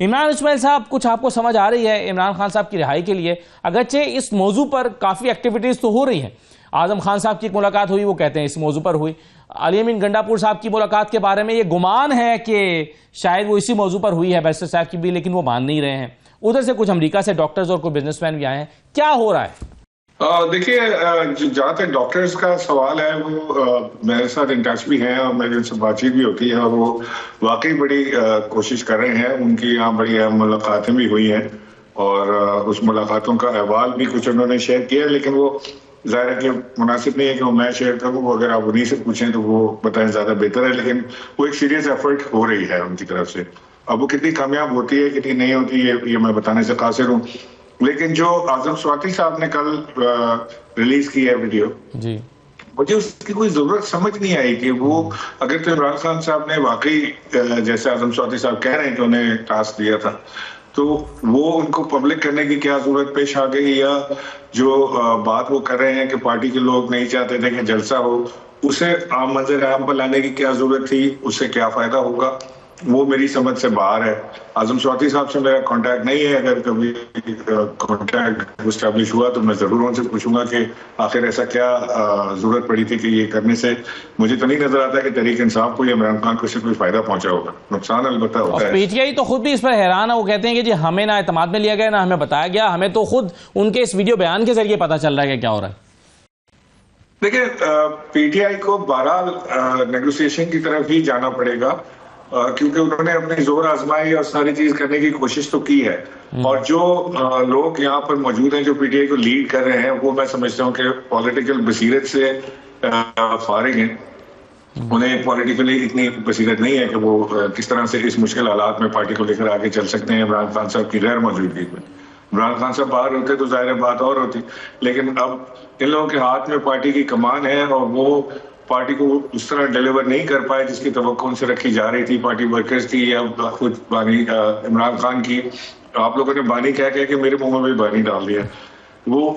عمران اسماعیل صاحب، کچھ آپ کو سمجھ آ رہی ہے عمران خان صاحب کی رہائی کے لیے؟ اگرچہ اس موضوع پر کافی ایکٹیویٹیز تو ہو رہی ہیں، اعظم خان صاحب کی ایک ملاقات ہوئی، وہ کہتے ہیں اس موضوع پر ہوئی، علی امین گنڈاپور صاحب کی ملاقات کے بارے میں یہ گمان ہے کہ شاید وہ اسی موضوع پر ہوئی ہے بیرسٹر صاحب کی بھی، لیکن وہ مان نہیں رہے ہیں۔ ادھر سے کچھ امریکہ سے ڈاکٹرز اور کوئی بزنس مین بھی آئے ہیں، کیا ہو رہا ہے؟ دیکھیے، جہاں تک ڈاکٹرز کا سوال ہے، وہ میرے ساتھ ان ٹچ بھی ہیں اور میری ان سے بات چیت بھی ہوتی ہے، اور وہ واقعی بڑی کوشش کر رہے ہیں۔ ان کی یہاں بڑی اہم ملاقاتیں بھی ہوئی ہیں اور اس ملاقاتوں کا احوال بھی کچھ انہوں نے شیئر کیا، لیکن وہ ظاہر ہے کہ مناسب نہیں ہے کہ وہ میں شیئر کروں، وہ اگر آپ انہیں سے پوچھیں تو وہ بتائیں زیادہ بہتر ہے، لیکن وہ ایک سیریس ایفرٹ ہو رہی ہے ان کی طرف سے۔ اب وہ کتنی کامیاب ہوتی ہے کتنی نہیں ہوتی یہ میں بتانے سے قاصر ہوں، لیکن جو اعظم سواتی صاحب نے کل ریلیز کی ہے ویڈیو، جی، مجھے اس کی کوئی ضرورت سمجھ نہیں آئی کہ وہ اگر تو عمران خان صاحب نے واقعی جیسے اعظم سواتی صاحب کہہ رہے ہیں کہ انہیں ٹاسک دیا تھا، تو وہ ان کو پبلک کرنے کی کیا ضرورت پیش آ گئی، یا جو بات وہ کر رہے ہیں کہ پارٹی کے لوگ نہیں چاہتے تھے کہ جلسہ ہو، اسے عام منظر عام پر لانے کی کیا ضرورت تھی، اس سے کیا فائدہ ہوگا، وہ میری سمجھ سے باہر ہے۔ اعظم سواتی صاحب سے میرا کانٹیکٹ نہیں ہے، اگر کبھی کانٹیکٹ اسٹیبلش ہوا تو میں ضرور ان سے پوچھوں گا کہ آخر ایسا کیا ضرورت پڑی تھی کہ یہ کرنے سے مجھے تو نہیں نظر آتا کہ تحریک انصاف کو یا عمران خان کو سے کوئی فائدہ پہنچا ہوگا، نقصان البتہ ہوتا ہے۔ پی ٹی آئی تو خود بھی اس پر حیران ہے، وہ کہتے ہیں کہ جی ہمیں نہ اعتماد میں لیا گیا نہ ہمیں بتایا گیا، ہمیں تو خود ان کے اس ویڈیو بیان کے ذریعے پتہ چل رہا ہے کہ کیا ہو رہا ہے۔ دیکھیں، پی ٹی آئی کو بہرحال نیگوسیشن کی طرف ہی جانا پڑے گا، کیونکہ انہوں نے اپنی زور آزمائی اور ساری چیز کرنے کی کوشش تو کی ہے، اور جو لوگ یہاں پر موجود ہیں جو پی ٹی آئی کو لیڈ کر رہے ہیں، وہ میں سمجھتا ہوں کہ پولیٹیکل بصیرت سے فارغ ہیں۔ انہیں پولیٹیکلی اتنی بصیرت نہیں ہے کہ وہ کس طرح سے اس مشکل حالات میں پارٹی کو لے کر آگے چل سکتے ہیں عمران خان صاحب کی غیر موجودگی میں۔ عمران خان صاحب باہر ہوتے تو ظاہر بات اور ہوتی، لیکن اب ان لوگوں کے ہاتھ میں پارٹی کی کمان ہے اور وہ پارٹی کو اس طرح ڈیلیور نہیں کر پائے جس کی توقع ان سے رکھی جا رہی تھی، پارٹی ورکرز کی یا خود بانی عمران خان کی۔ آپ لوگوں نے بانی کہہ کہ میرے منہ میں بھی بانی ڈال دیا، وہ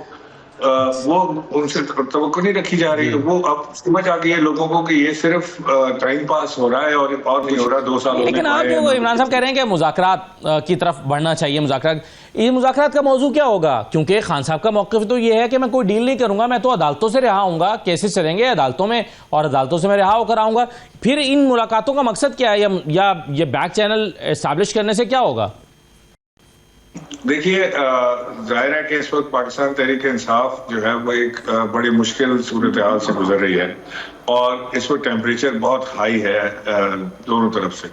ان سے توقع نہیں رکھی جا رہی، تو وہ اب سمجھ آ گئی ہے لوگوں کو کہ یہ صرف ٹائم پاس ہو رہا ہے اور نہیں ہو رہا 2 سال۔ لیکن آپ جو عمران صاحب کہہ رہے ہیں کہ مذاکرات کی طرف بڑھنا چاہیے، مذاکرات کا موضوع کیا ہوگا؟ کیونکہ خان صاحب کا موقف تو یہ ہے کہ میں کوئی ڈیل نہیں کروں گا، میں تو عدالتوں سے رہا ہوں گا، کیسز چلیں گے عدالتوں میں اور عدالتوں سے میں رہا ہو کر آؤں گا۔ پھر ان ملاقاتوں کا مقصد کیا ہے، یا یہ بیک چینل اسٹیبلش کرنے سے کیا ہوگا؟ دیکھیے، ظاہر ہے کہ اس وقت پاکستان تحریک انصاف جو ہے وہ ایک بڑی مشکل صورتحال سے گزر رہی ہے، اور اس وقت ٹیمپریچر بہت ہائی ہے دونوں طرف سے،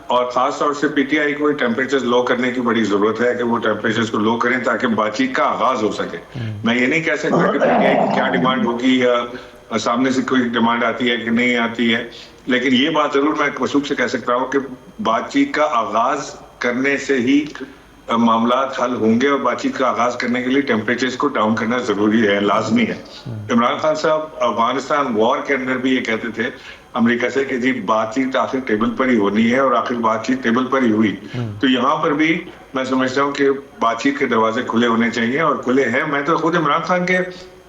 اور خاص طور سے پی ٹی آئی کو ٹیمپریچر لو کرنے کی بڑی ضرورت ہے کہ وہ ٹیمپریچر کو لو کریں تاکہ بات چیت کا آغاز ہو سکے۔ میں یہ نہیں کہہ سکتا کہ پی ٹی آئی کی کیا ڈیمانڈ ہوگی یا سامنے سے کوئی ڈیمانڈ آتی ہے کہ نہیں آتی ہے، لیکن یہ بات ضرور میں وثوق سے کہہ سکتا ہوں کہ بات چیت کا آغاز کرنے سے ہی معاملات حل ہوں گے، اور بات چیت کا آغاز کرنے کے لیے ٹیمپریچر کو ڈاؤن کرنا ضروری ہے، لازمی ہے۔ عمران خان صاحب افغانستان وار کے اندر بھی یہ کہتے تھے امریکہ سے کہ جی بات چیت آخر ٹیبل پر ہی ہونی ہے، اور آخر بات چیت ٹیبل پر ہی ہوئی۔ تو یہاں پر بھی میں سمجھتا ہوں کہ بات چیت کے دروازے کھلے ہونے چاہیے، اور کھلے ہیں۔ میں تو خود عمران خان کے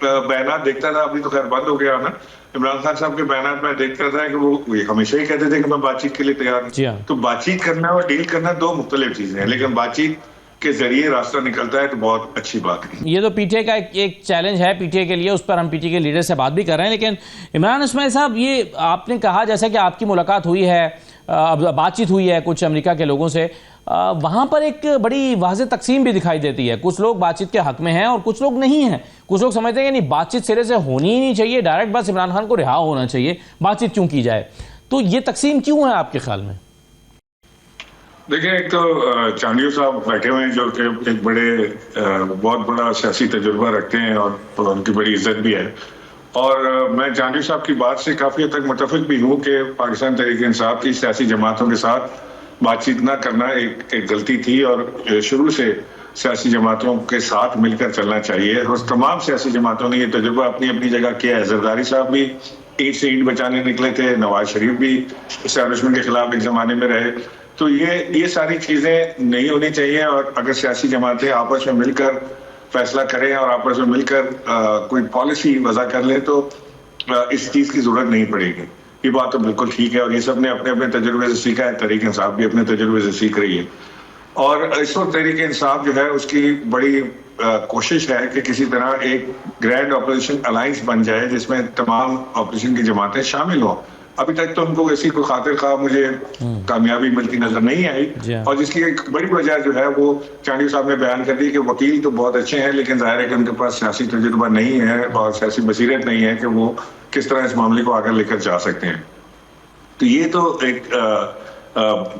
بیانات دیکھتا تھا، ابھی تو خیر بند ہو گیا نا، عمران خان صاحب کے بیانات میں دیکھتا تھا کہ وہ ہمیشہ ہی کہتے تھے کہ میں بات چیت کے لیے تیار ہوں۔ تو بات چیت کرنا اور ڈیل کرنا 2 مختلف چیزیں ہیں، لیکن بات چیت کے ذریعے راستہ نکلتا ہے تو بہت اچھی بات ہے۔ یہ تو پی ٹی آئی کا ایک چیلنج ہے پی ٹی آئی کے لیے، اس پر ہم پی ٹی آئی کے لیڈر سے بات بھی کر رہے ہیں۔ لیکن عمران اسماعیل صاحب، یہ آپ نے کہا جیسا کہ آپ کی ملاقات ہوئی ہے، بات چیت ہوئی ہے کچھ امریکہ کے لوگوں سے، وہاں پر ایک بڑی واضح تقسیم بھی دکھائی دیتی ہے، کچھ لوگ بات چیت کے حق میں ہیں اور کچھ لوگ نہیں ہیں۔ کچھ لوگ سمجھتے ہیں کہ نہیں، بات چیت سرے سے ہونی ہی نہیں چاہیے، ڈائریکٹ بس عمران خان کو رہا ہونا چاہیے، بات چیت کیوں کی جائے؟ تو یہ تقسیم کیوں ہے آپ کے خیال میں؟ دیکھیں، ایک تو چانڈیو صاحب بیٹھے ہوئے ہیں جو کہ ایک بہت بڑا سیاسی تجربہ رکھتے ہیں اور ان کی بڑی عزت بھی ہے، اور میں چانڈیو صاحب کی بات سے کافی حد تک متفق بھی ہوں کہ پاکستان تحریک انصاف کی سیاسی جماعتوں کے ساتھ بات چیت نہ کرنا ایک غلطی تھی، اور شروع سے سیاسی جماعتوں کے ساتھ مل کر چلنا چاہیے، اور تمام سیاسی جماعتوں نے یہ تجربہ اپنی اپنی جگہ کیا ہے۔ زرداری صاحب بھی اینٹ سے اینٹ بچانے نکلے تھے، نواز شریف بھی اسٹیبلشمنٹ کے خلاف ایک زمانے میں رہے، تو یہ ساری چیزیں نہیں ہونی چاہیے، اور اگر سیاسی جماعتیں آپس میں مل کر فیصلہ کریں اور آپس میں مل کر کوئی پالیسی وضع کر لیں تو اس چیز کی ضرورت نہیں پڑے گی۔ یہ بات تو بالکل ٹھیک ہے، اور یہ سب نے اپنے اپنے تجربے سے سیکھا ہے، تحریک انصاف بھی اپنے تجربے سے سیکھ رہی ہے۔ اور اس وقت تحریک انصاف جو ہے اس کی بڑی کوشش ہے کہ کسی طرح ایک گرینڈ اپوزیشن الائنس بن جائے جس میں تمام اپوزیشن کی جماعتیں شامل ہوں. ابھی تک تو ان کو ایسی کوئی خاطر خواہ مجھے کامیابی ملتی نظر نہیں آئی، اور جس کی ایک بڑی وجہ جو ہے وہ چانڈی صاحب نے بیان کر دی کہ وکیل تو بہت اچھے ہیں لیکن ظاہر ہے کہ ان کے پاس سیاسی تجربہ نہیں ہے اور سیاسی بصیرت نہیں ہے کہ وہ کس طرح اس معاملے کو آگے لے کر جا سکتے ہیں. تو یہ تو ایک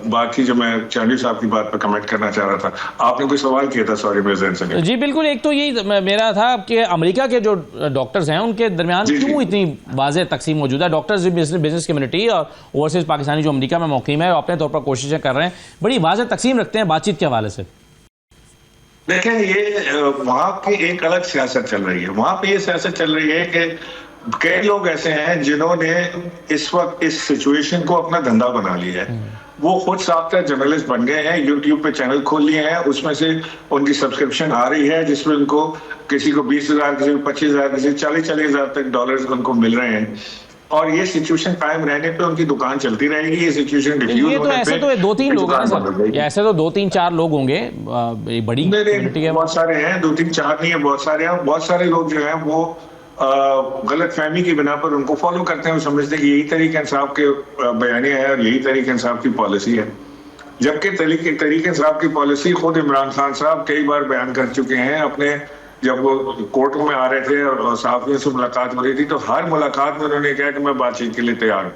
بات تھی جو میں چانڈی صاحب کی بات پر کمنٹ کرنا چاہ رہا تھا. آپ نے کوئی سوال کیا تھا؟ سوری میرے ذہن سے نہیں. جی بالکل، ایک تو یہی میرا تھا کہ امریکہ کے جو ڈاکٹرز ہیں ان کے درمیان کیوں اتنی واضح تقسیم موجود ہے؟ ڈاکٹرز بزنس کمیونٹی اور اوورسیز پاکستانی جو امریکہ میں مقیم ہے اپنے طور پر کوششیں کر رہے ہیں، بڑی واضح تقسیم رکھتے ہیں بات چیت کے حوالے سے. دیکھیں یہ وہاں کی ایک الگ سیاست چل رہی ہے. وہاں پہ یہ سیاست چل رہی ہے کہ کئی لوگ ایسے ہیں جنہوں نے اس وقت اس سچویشن کو اپنا دھندا بنا لیا ہے. وہ خود ساختہ جرنلسٹ بن گئے ہیں، یوٹیوب پہ چینل کھول لیے ہیں، اس میں سے ان کی سبسکرپشن آ رہی ہے جس میں ان کو کسی کو 20,000 کسی کو 25,000 کسی کو 40,000 تک ڈالرز ان کو مل رہے ہیں. اور یہ سچویشن قائم رہنے پہ ان کی دکان چلتی رہے گی. یہ سچویشن ڈیفیوز ہونے پہ ایسے تو 2-3 لوگ ہیں سر، ایسے تو 2-3-4 لوگ ہوں گے بڑی کمیونٹی. بہت سارے ہیں، 2-3-4 نہیں ہے، بہت سارے ہیں. بہت سارے لوگ جو ہیں وہ غلط فہمی کی بنا پر ان کو فالو کرتے ہیں، وہ سمجھتے ہیں کہ یہی تحریک انصاف کے بیانیہ ہے اور یہی تحریک انصاف کی پالیسی ہے. جبکہ تحریک انصاف کی پالیسی خود عمران خان صاحب کئی بار بیان کر چکے ہیں. اپنے جب وہ کورٹوں میں آ رہے تھے اور صحافیوں سے ملاقات ہو رہی تھی تو ہر ملاقات میں انہوں نے کہا کہ میں بات چیت کے لیے تیار ہوں،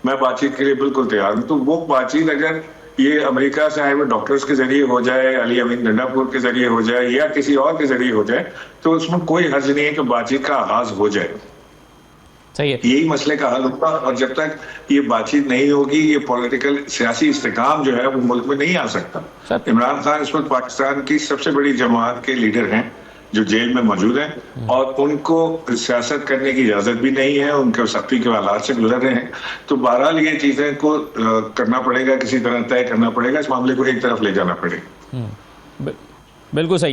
میں بات چیت کے لیے بالکل تیار ہوں. تو وہ بات چیت اگر یہ امریکہ سے آئے ہوئے ڈاکٹرز کے ذریعے ہو جائے، علی امین ڈنڈا پور کے ذریعے ہو جائے یا کسی اور کے ذریعے ہو جائے تو اس میں کوئی حرج نہیں ہے کہ بات چیت کا آغاز ہو جائے. صحیح ہے، یہی مسئلے کا حل ہوگا. اور جب تک یہ بات چیت نہیں ہوگی یہ پولیٹیکل سیاسی استحکام جو ہے وہ ملک میں نہیں آ سکتا. عمران خان اس وقت پاکستان کی سب سے بڑی جماعت کے لیڈر ہیں جو جیل میں موجود ہیں اور ان کو سیاست کرنے کی اجازت بھی نہیں ہے، ان کے سختی کے حالات سے گزر رہے ہیں. تو بہرحال یہ چیزیں کو کرنا پڑے گا، کسی طرح طے کرنا پڑے گا، اس معاملے کو ایک طرف لے جانا پڑے گا. بالکل صحیح.